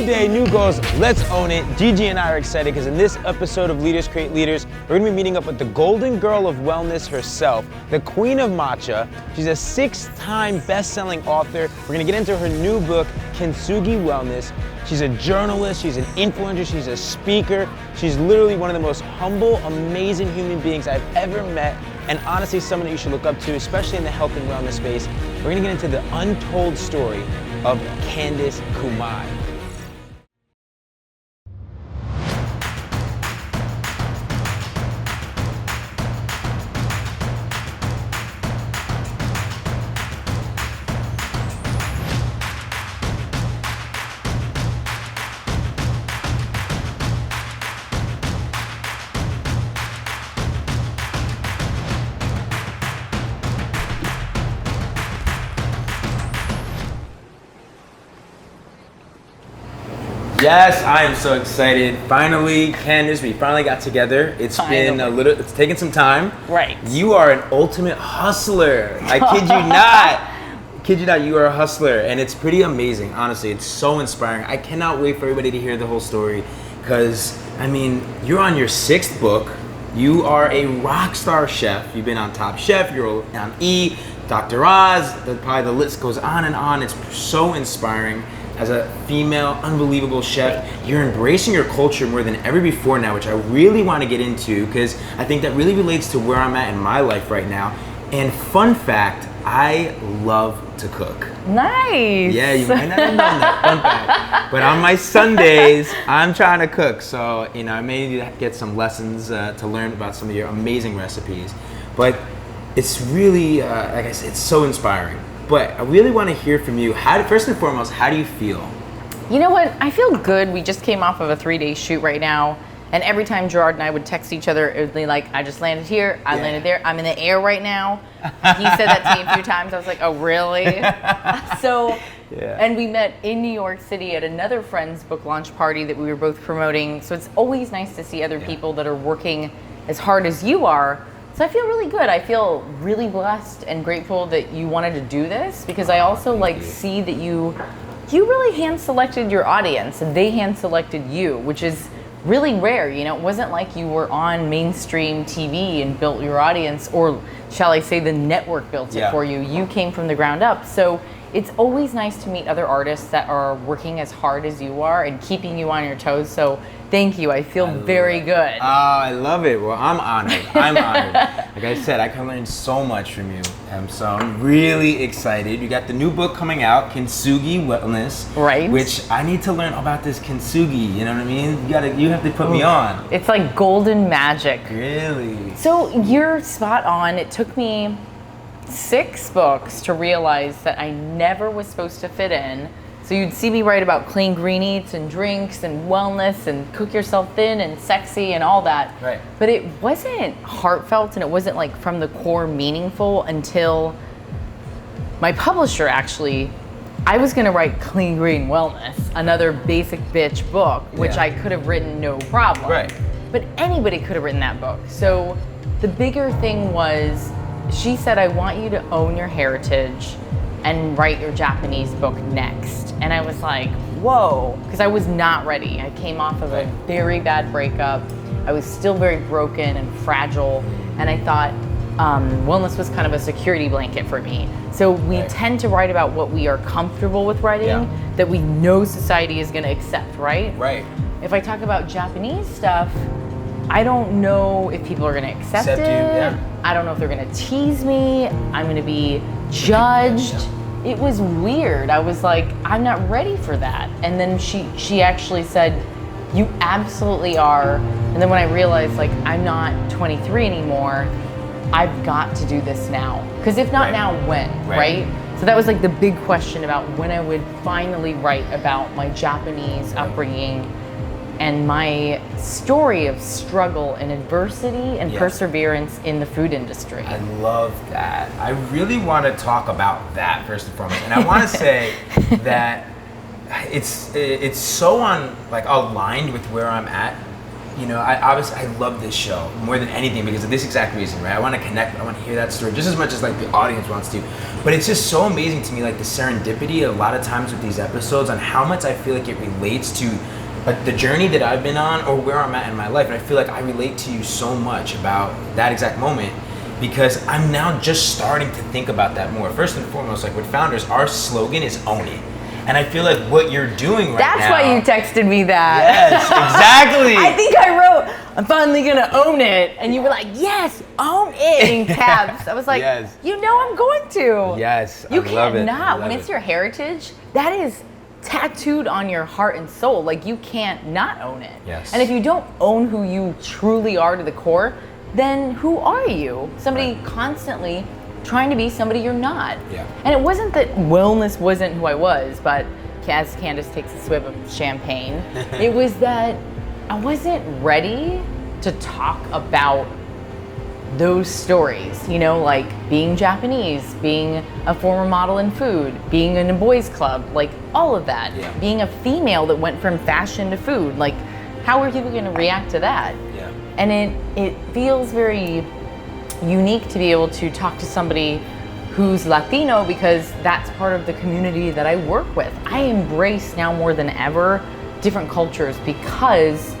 day, new goals, let's own it. Gigi and I are excited because in this episode of Leaders Create Leaders, we're gonna be meeting up with the golden girl of wellness herself, the queen of matcha. She's a 6-time best-selling author. We're gonna get into her new book, Kintsugi Wellness. She's a journalist, she's an influencer, she's a speaker. She's literally one of the most humble, amazing human beings I've ever met, and honestly someone that you should look up to, especially in the health and wellness space. We're gonna get into the untold story of Candice Kumai. Yes, I am so excited. Finally, Candice, we finally got together. It's taken some time. Right. You are an ultimate hustler. I kid you not. You are a hustler, and it's pretty amazing, honestly. It's so inspiring. I cannot wait for everybody to hear the whole story, because, I mean, you're on your 6th book. You are a rock star chef. You've been on Top Chef, you're on E, Dr. Oz, probably the list goes on and on. It's so inspiring. As a female, unbelievable chef, you're embracing your culture more than ever before now, which I really want to get into because I think that really relates to where I'm at in my life right now. And fun fact, I love to cook. Nice. Yeah, you might not have known that, fun fact. But on my Sundays, I'm trying to cook. So, you know, I may need to get some lessons to learn about some of your amazing recipes. But it's really, like I said, it's so inspiring. But I really want to hear from you. First and foremost, how do you feel? You know what? I feel good. We just came off of a 3-day shoot right now. And every time Gerard and I would text each other, it would be like, I just landed here, I landed there, I'm in the air right now. He said that to me a few times. I was like, oh, really? And we met in New York City at another friend's book launch party that we were both promoting. So it's always nice to see other people that are working as hard as you are. So I feel really good. I feel really blessed and grateful that you wanted to do this, because I also see that you really hand selected your audience and they hand selected you, which is really rare. You know, it wasn't like you were on mainstream TV and built your audience, or shall I say the network built it for you. You came from the ground up. So it's always nice to meet other artists that are working as hard as you are and keeping you on your toes. So thank you. I feel very good. Oh, I love it. Well, I'm honored. I'm honored. Like I said, I can learn so much from you. So I'm really excited. You got the new book coming out, Kintsugi Wellness. Right. Which I need to learn about this kintsugi. You know what I mean? You have to put me on. It's like golden magic. Really? So you're spot on. It took me 6 books to realize that I never was supposed to fit in. So you'd see me write about clean green eats and drinks and wellness and cook yourself thin and sexy and all that. Right. But it wasn't heartfelt and it wasn't like from the core meaningful until my publisher actually, I was gonna write Clean Green Wellness, another basic bitch book, which I could have written no problem. Right. But anybody could have written that book. So the bigger thing was, she said, I want you to own your heritage and write your Japanese book next. And I was like, whoa, because I was not ready. I came off of a very bad breakup. I was still very broken and fragile. And I thought wellness was kind of a security blanket for me. So we tend to write about what we are comfortable with writing, that we know society is gonna accept, right? Right. If I talk about Japanese stuff, I don't know if people are gonna accept it. I don't know if they're gonna tease me. I'm gonna be judged. It was weird. I was like, I'm not ready for that. And then she actually said, you absolutely are. And then when I realized, like, I'm not 23 anymore, I've got to do this now. Because if not now, when, right? So that was like the big question about when I would finally write about my Japanese upbringing and my story of struggle and adversity and perseverance in the food industry. I love that. I really want to talk about that first and foremost. And I want to say that it's so aligned with where I'm at you know, I love this show more than anything because of this exact reason, right? I want to connect, I want to hear that story just as much as like the audience wants to. But it's just so amazing to me, like the serendipity a lot of times with these episodes on how much I feel like it relates to like the journey that I've been on or where I'm at in my life. And I feel like I relate to you so much about that exact moment because I'm now just starting to think about that more. First and foremost, like with Founders, our slogan is own it. And I feel like what you're doing right now. That's why you texted me that. Yes, exactly. I think I wrote, I'm finally gonna own it. And you were like, yes, own it in caps. I was like, yes. You know I'm going to. Yes, you I love it. You cannot. When it's your heritage, that is tattooed on your heart and soul. Like you can't not own it. Yes. And if you don't own who you truly are to the core, then who are you? Somebody constantly trying to be somebody you're not. Yeah. And it wasn't that wellness wasn't who I was, but as Candice takes a swig of champagne, it was that I wasn't ready to talk about those stories, you know, like being Japanese, being a former model in food, being in a boys club, like all of that. Yeah. Being a female that went from fashion to food, like how are people gonna react to that? Yeah. And it feels very unique to be able to talk to somebody who's Latino because that's part of the community that I work with. I embrace now more than ever different cultures because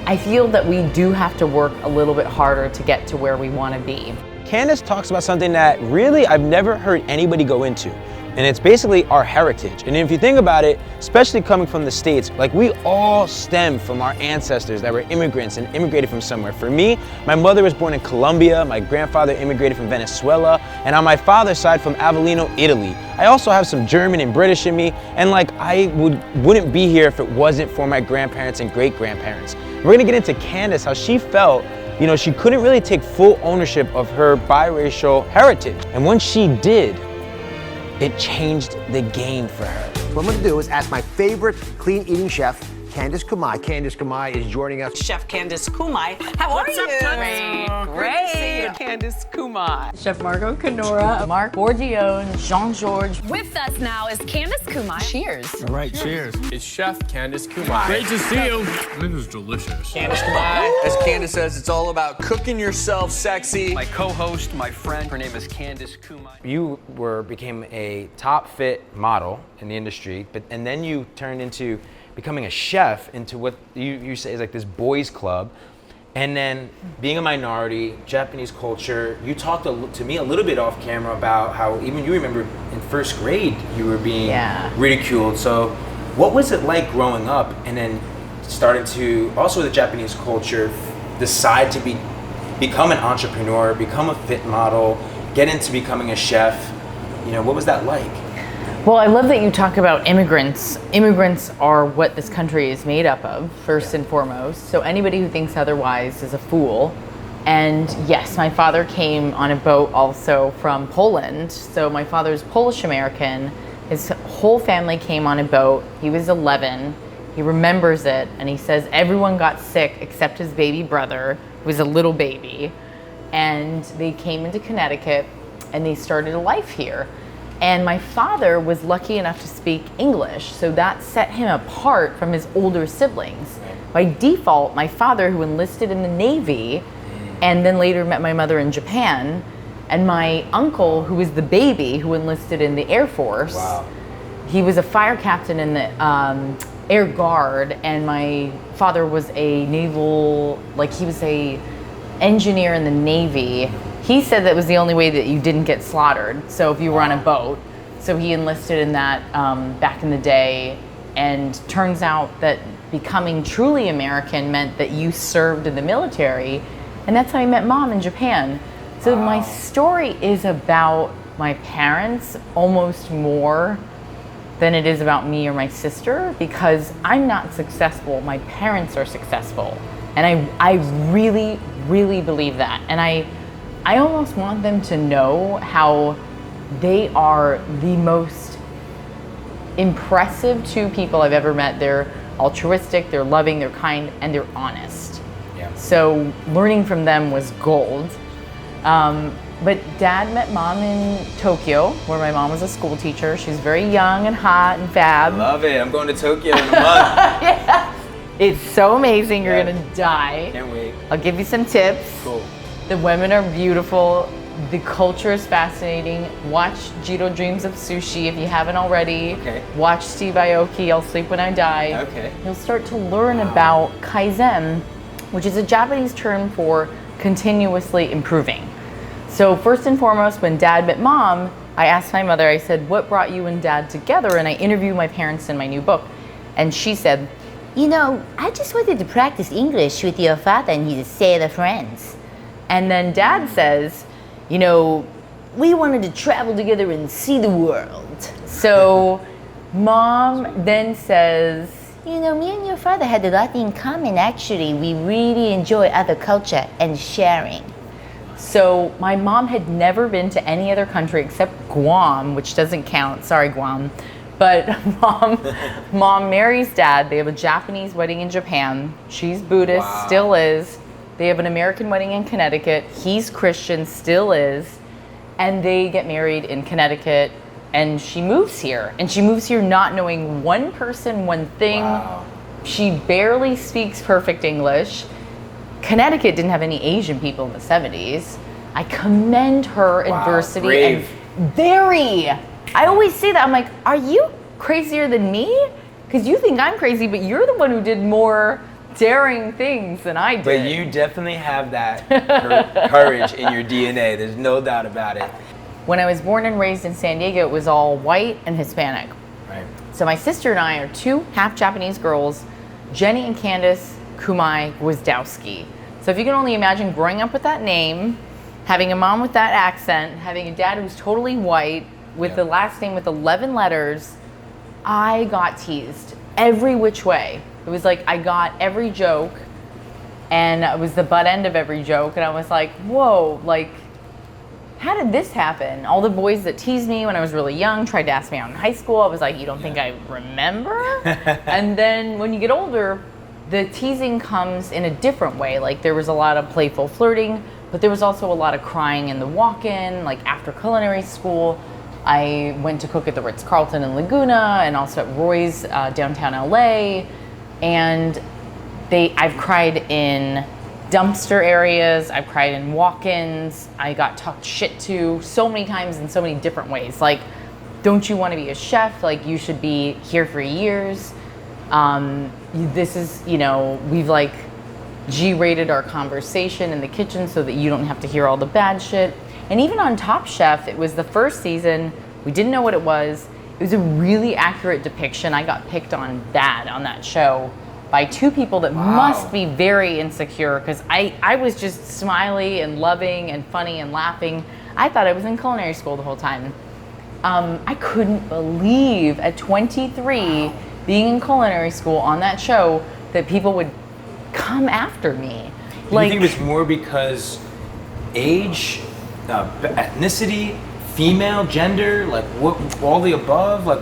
I feel that we do have to work a little bit harder to get to where we want to be. Candice talks about something that really I've never heard anybody go into. And it's basically our heritage. And if you think about it, especially coming from the States, like we all stem from our ancestors that were immigrants and immigrated from somewhere. For me, my mother was born in Colombia, my grandfather immigrated from Venezuela, and on my father's side from Avellino, Italy. I also have some German and British in me, and like I wouldn't be here if it wasn't for my grandparents and great-grandparents. We're gonna get into Candice, how she felt, you know, she couldn't really take full ownership of her biracial heritage. And once she did, it changed the game for her. What I'm gonna do is ask my favorite clean eating chef, Candice Kumai. Candice Kumai is joining us. Chef Candice Kumai. How are you? Great. Candice Kumai. Chef Marco Canora, Mark Borgione, Jean-Georges. With us now is Candice Kumai. Cheers. All right, cheers. It's Chef Candice Kumai. Great to see you. This is delicious. Candice Kumai. As Candice says, it's all about cooking yourself sexy. My co-host, my friend, her name is Candice Kumai. You became a top fit model in the industry, and then you turned into becoming a chef into what you say is like this boys club. And then being a minority, Japanese culture, you talked to me a little bit off camera about how even you remember in first grade you were being ridiculed. So what was it like growing up and then starting to, also the Japanese culture, decide to become an entrepreneur, become a fit model, get into becoming a chef? You know, what was that like? Well, I love that you talk about immigrants. Immigrants are what this country is made up of, first and foremost. So anybody who thinks otherwise is a fool. And yes, my father came on a boat also from Poland. So my father's Polish American. His whole family came on a boat. He was 11. He remembers it, and he says everyone got sick except his baby brother, who was a little baby. And they came into Connecticut, and they started a life here. And my father was lucky enough to speak English, so that set him apart from his older siblings. By default, my father, who enlisted in the Navy, and then later met my mother in Japan, and my uncle, who was the baby, who enlisted in the Air Force. Wow. He was a fire captain in the Air Guard, and my father was a naval, like he was a engineer in the Navy. He said that was the only way that you didn't get slaughtered, so if you were on a boat. So he enlisted in that back in the day, and turns out that becoming truly American meant that you served in the military, and that's how I met Mom in Japan. So my story is about my parents almost more than it is about me or my sister, because I'm not successful, my parents are successful. And I really, really believe that. And I almost want them to know how they are the most impressive two people I've ever met. They're altruistic, they're loving, they're kind, and they're honest. Yeah. So learning from them was gold. But Dad met Mom in Tokyo, where my mom was a school teacher. She's very young and hot and fab. Love it. I'm going to Tokyo in a month. Yeah. It's so amazing. You're gonna die. Can't wait. I'll give you some tips. Cool. The women are beautiful. The culture is fascinating. Watch Jiro Dreams of Sushi if you haven't already. Okay. Watch Steve Aoki, I'll Sleep When I Die. Okay. You'll start to learn about Kaizen, which is a Japanese term for continuously improving. So first and foremost, when Dad met Mom, I asked my mother, I said, what brought you and Dad together? And I interviewed my parents in my new book. And she said, you know, I just wanted to practice English with your father and his set of friends. And then Dad says, you know, we wanted to travel together and see the world. So Mom then says, you know, me and your father had a lot in common actually. We really enjoy other culture and sharing. So my mom had never been to any other country except Guam, which doesn't count, sorry Guam. But mom marries Dad. They have a Japanese wedding in Japan. She's Buddhist, still is. They have an American wedding in Connecticut. He's Christian, still is. And they get married in Connecticut, and she moves here. And she moves here not knowing one person, one thing. She barely speaks perfect English. Connecticut didn't have any Asian people in the 70s. I commend her adversity. Brave. And very. I always say that. I'm like, are you crazier than me? Because you think I'm crazy, but you're the one who did more daring things than I did. But you definitely have that courage in your DNA. There's no doubt about it. When I was born and raised in San Diego, it was all white and Hispanic. Right. So my sister and I are two half Japanese girls, Jenny and Candice Kumai Gwizdowski. So if you can only imagine growing up with that name, having a mom with that accent, having a dad who's totally white, with the last name with 11 letters, I got teased every which way. It was like I got every joke, and it was the butt end of every joke, and I was like, whoa, like, how did this happen? All the boys that teased me when I was really young tried to ask me out in high school. I was like, you don't think I remember? And then when you get older, the teasing comes in a different way. Like there was a lot of playful flirting, but there was also a lot of crying in the walk-in. Like after culinary school, I went to cook at the Ritz-Carlton in Laguna and also at Roy's downtown LA. And I've cried in dumpster areas, I've cried in walk-ins, I got talked shit to so many times in so many different ways. Like, don't you want to be a chef? Like, you should be here for years. This is, you know, we've like G-rated our conversation in the kitchen so that you don't have to hear all the bad shit. And even on Top Chef, it was the first season, we didn't know what it was. It was a really accurate depiction. I got picked on bad on that show by two people that must be very insecure because I was just smiley and loving and funny and laughing. I thought I was in culinary school the whole time. I couldn't believe at 23 being in culinary school on that show that people would come after me. Like, you think it was more because age, ethnicity, female, gender, like what, all the above? Like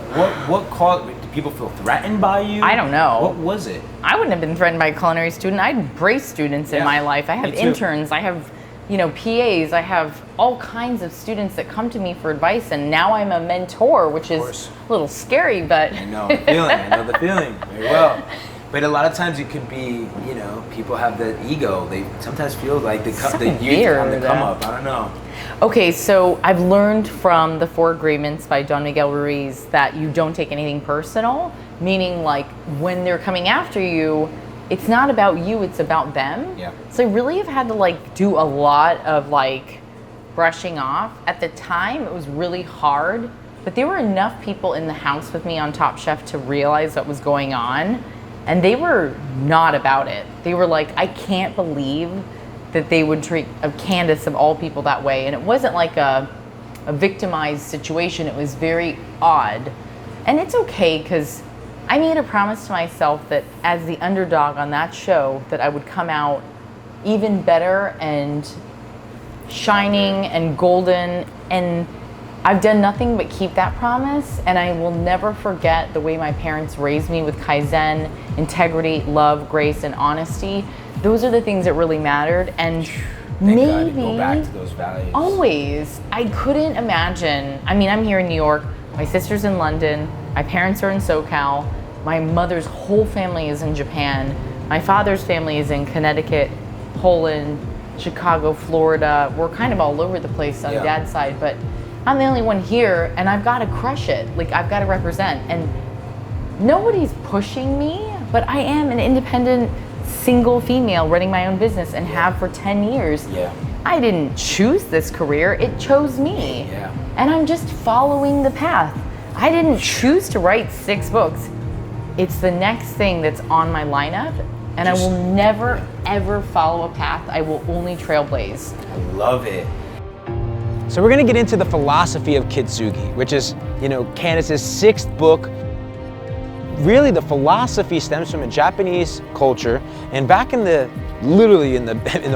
what caused, did people feel threatened by you? I don't know. What was it? I wouldn't have been threatened by a culinary student. I had brace students in my life. I have interns, I have, you know, PAs, I have all kinds of students that come to me for advice, and now I'm a mentor, which is a little scary, but I know the feeling. I know the feeling very well. But a lot of times it could be, you know, people have the ego. They sometimes feel like they come up. I don't know. Okay, so I've learned from the 4 Agreements by Don Miguel Ruiz that you don't take anything personal, meaning like when they're coming after you, it's not about you, it's about them. Yeah. So I really have had to like do a lot of like brushing off. At the time, it was really hard, but there were enough people in the house with me on Top Chef to realize what was going on, and they were not about it. They were like, I can't believe that they would treat Candice of all people that way. And it wasn't like a victimized situation. It was very odd. And it's okay, because I made a promise to myself that as the underdog on that show, that I would come out even better and shining and golden. And I've done nothing but keep that promise. And I will never forget the way my parents raised me with Kaizen, integrity, love, grace, and honesty. Those are the things that really mattered. And maybe go back to those values. Always. I couldn't imagine. I mean, I'm here in New York. My sister's in London. My parents are in SoCal. My mother's whole family is in Japan. My father's family is in Connecticut, Poland, Chicago, Florida. We're kind of all over the place on Dad's side, but I'm the only one here, and I've got to crush it. Like, I've got to represent. And nobody's pushing me, but I am an independent single female running my own business and have for 10 years. I didn't choose this career, it chose me. And I'm just following the path. I didn't choose to write 6 books. It's the next thing that's on my lineup, and I will never, ever follow a path. I will only trailblaze. I love it. So we're gonna get into the philosophy of Kintsugi, which is, Candice's 6th book. Really, the philosophy stems from a Japanese culture, and back in the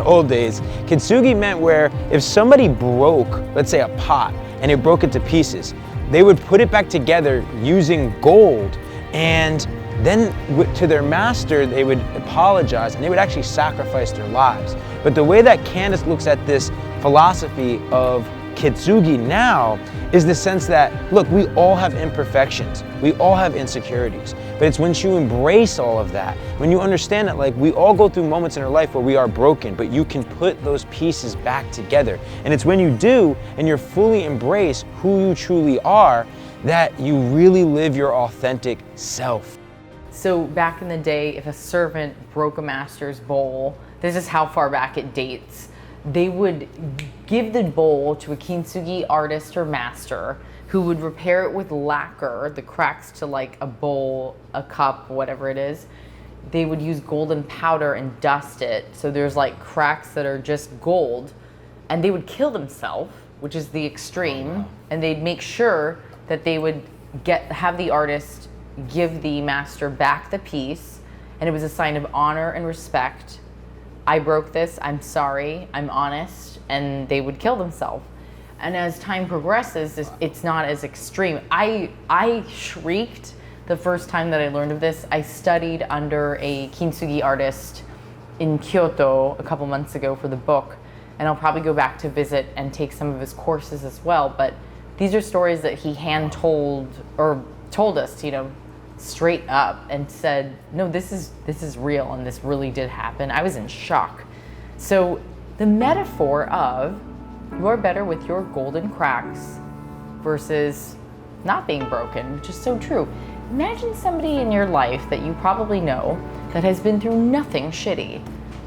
old days, Kintsugi meant where if somebody broke, let's say a pot, and it broke into pieces, they would put it back together using gold, and then to their master, they would apologize, and they would actually sacrifice their lives. But the way that Candice looks at this philosophy of Kintsugi now is the sense that, look, we all have imperfections, we all have insecurities, but it's when you embrace all of that, when you understand that, like, we all go through moments in our life where we are broken, but you can put those pieces back together. And it's when you do, and you're fully embrace who you truly are, that you really live your authentic self. So back in the day, if a servant broke a master's bowl, this is how far back it dates, they would give the bowl to a kintsugi artist or master who would repair it with lacquer, the cracks to like a bowl, a cup, whatever it is. They would use golden powder and dust it, so there's like cracks that are just gold, and they would kill themselves, which is the extreme, and they'd make sure that they would have the artist give the master back the piece, and it was a sign of honor and respect. I broke this, I'm sorry, I'm honest, and they would kill themselves. And as time progresses, it's not as extreme. I shrieked the first time that I learned of this. I studied under a kintsugi artist in Kyoto a couple months ago for the book, and I'll probably go back to visit and take some of his courses as well. But these are stories that he hand told or told us, straight up, and said, no, this is real, and this really did happen. I was in shock. So the metaphor of you are better with your golden cracks versus not being broken, which is so true. Imagine somebody in your life that you probably know that has been through nothing shitty.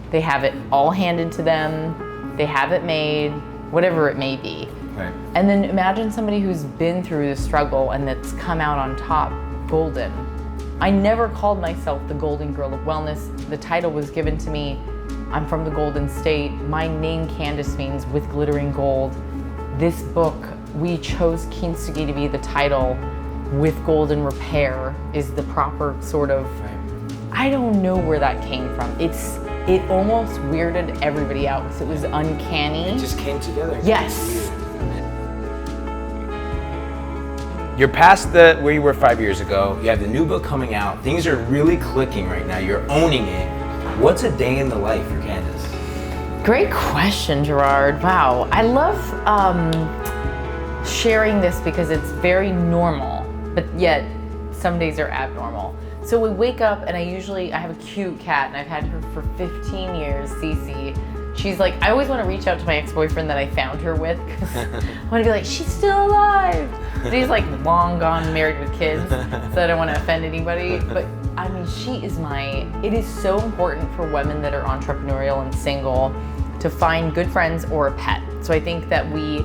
They have it all handed to them, they have it made, whatever it may be. Right. And then imagine somebody who's been through the struggle and that's come out on top, golden. I never called myself the Golden Girl of Wellness. The title was given to me. I'm from the Golden State. My name, Candice, means with glittering gold. This book, we chose Kintsugi to be the title. With golden repair is the proper sort of, I don't know where that came from. It almost weirded everybody out because it was uncanny. It just came together. Yes. You're past where you were 5 years ago. You have the new book coming out. Things are really clicking right now. You're owning it. What's a day in the life for Candice? Great question, Gerard. Wow. I love sharing this because it's very normal, but yet some days are abnormal. So we wake up and I have a cute cat and I've had her for 15 years, Cece. She's like, I always want to reach out to my ex-boyfriend that I found her with because I want to be like, she's still alive. But he's like long gone, married with kids, so I don't want to offend anybody. But I mean, it is so important for women that are entrepreneurial and single to find good friends or a pet. So I think that we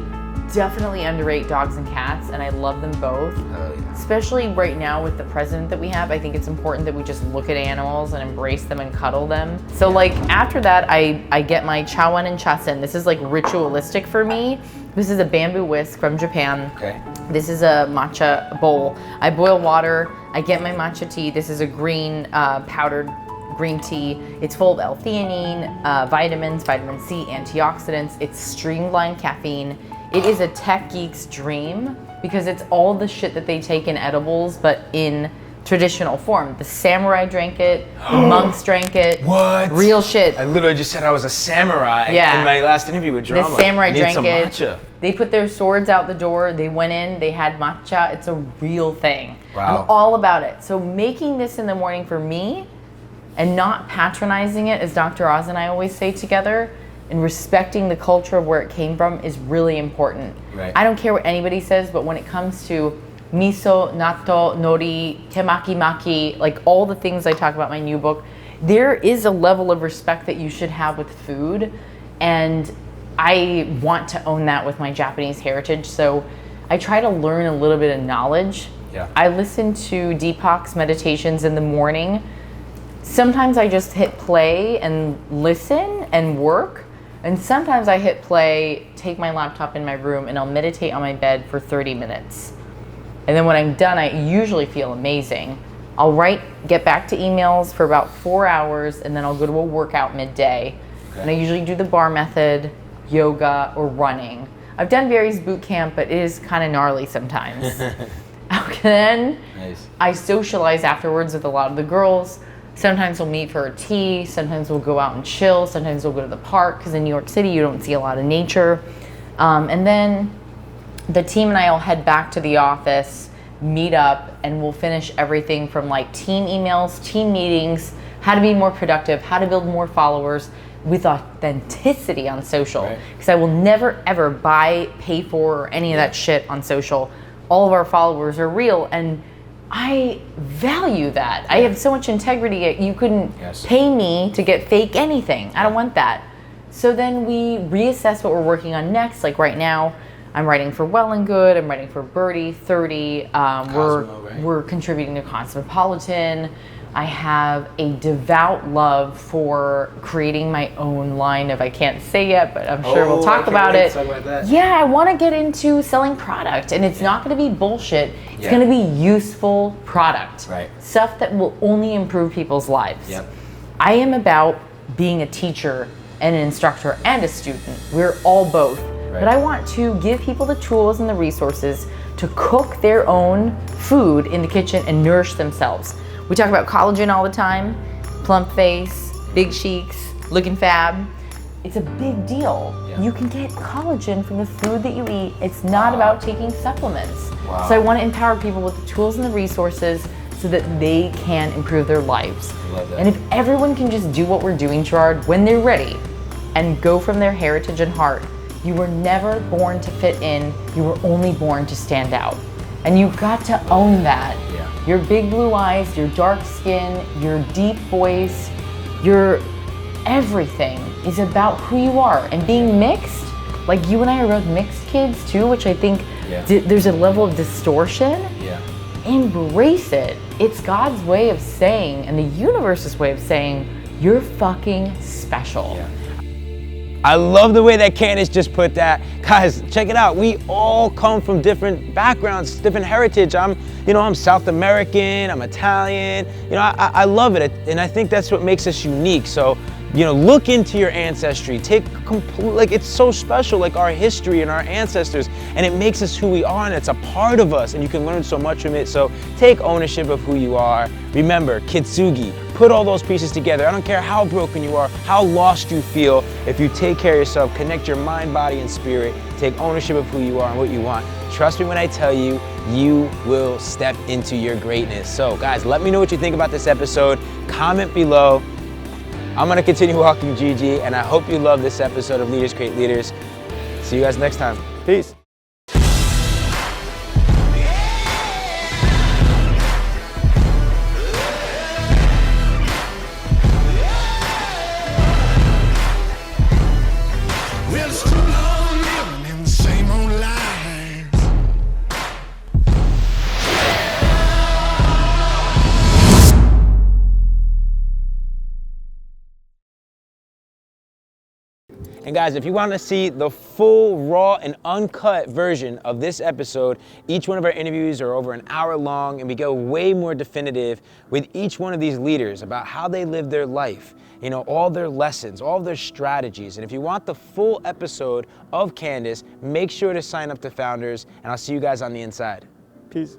definitely underrate dogs and cats, and I love them both. Oh, yeah. Especially right now with the president that we have, I think it's important that we just look at animals and embrace them and cuddle them. So like after that, I get my chawan and chasen. This is like ritualistic for me. This is a bamboo whisk from Japan. Okay. This is a matcha bowl. I boil water, I get my matcha tea. This is a green powdered green tea. It's full of L-theanine, vitamins, vitamin C, antioxidants. It's streamlined caffeine. It is a tech geek's dream because it's all the shit that they take in edibles, but in traditional form. The samurai drank it, the monks drank it. What? Real shit. I literally just said I was a samurai Yeah. in my last interview with Drama. The samurai Need drank some it. matcha. They put their swords out the door. They went in. They had matcha. It's a real thing. Wow. I'm all about it. So making this in the morning for me and not patronizing it, as Dr. Oz and I always say together, and respecting the culture of where it came from is really important. Right. I don't care what anybody says, but when it comes to miso, natto, nori, temaki maki, like all the things I talk about in my new book, there is a level of respect that you should have with food. And I want to own that with my Japanese heritage. So I try to learn a little bit of knowledge. Yeah. I listen to Deepak's meditations in the morning. Sometimes I just hit play and listen and work. And sometimes I hit play, take my laptop in my room, and I'll meditate on my bed for 30 minutes. And then when I'm done, I usually feel amazing. I'll get back to emails for about 4 hours, and then I'll go to a workout midday. Okay. And I usually do the bar method, yoga, or running. I've done Barry's boot camp, but it is kind of gnarly sometimes. Then I socialize afterwards with a lot of the girls. Sometimes we'll meet for a tea, sometimes we'll go out and chill, sometimes we'll go to the park, because in New York City you don't see a lot of nature. And then the team and I will head back to the office, meet up, and we'll finish everything from like team emails, team meetings, how to be more productive, how to build more followers with authenticity on social. Because I will never ever buy, pay for, or any of that shit on social. All of our followers are real, and I value that. I have so much integrity. You couldn't pay me to get fake anything. I don't want that. So then we reassess what we're working on next. Like right now, I'm writing for Well and Good. I'm writing for Birdie 30. We're contributing to Cosmopolitan. I have a devout love for creating my own line of, I can't say yet, but I'm sure we'll talk about it. Yeah, I want to get into selling product, and it's not going to be bullshit. It's going to be useful product. Stuff that will only improve people's lives. I am about being a teacher and an instructor and a student. We're all both. But I want to give people the tools and the resources to cook their own food in the kitchen and nourish themselves. We talk about collagen all the time, plump face, big cheeks, looking fab. It's a big deal. You can get collagen from the food that you eat. It's not about taking supplements. So I want to empower people with the tools and the resources so that they can improve their lives. And if everyone can just do what we're doing, Gerard, when they're ready and go from their heritage and heart, you were never born to fit in, you were only born to stand out. And you've got to own that. Your big blue eyes, your dark skin, your deep voice, your everything is about who you are. And being mixed, like you and I are both mixed kids too, which I think there's a level of distortion. Embrace it. It's God's way of saying, and the universe's way of saying, you're fucking special. I love the way that Candice just put that. Guys, check it out. We all come from different backgrounds, different heritage. I'm South American, I'm Italian. I love it, and I think that's what makes us unique. So, look into your ancestry. It's so special, like our history and our ancestors, and it makes us who we are, and it's a part of us, and you can learn so much from it. So take ownership of who you are. Remember, Kitsugi. Put all those pieces together. I don't care how broken you are, how lost you feel. If you take care of yourself, connect your mind, body, and spirit, take ownership of who you are and what you want. Trust me when I tell you, you will step into your greatness. So guys, let me know what you think about this episode. Comment below. I'm gonna continue walking Gigi, and I hope you love this episode of Leaders Create Leaders. See you guys next time. Peace. And guys, if you want to see the full, raw, and uncut version of this episode, each one of our interviews are over an hour long, and we go way more definitive with each one of these leaders about how they live their life, all their lessons, all their strategies. And if you want the full episode of Candice, make sure to sign up to Founders, and I'll see you guys on the inside. Peace.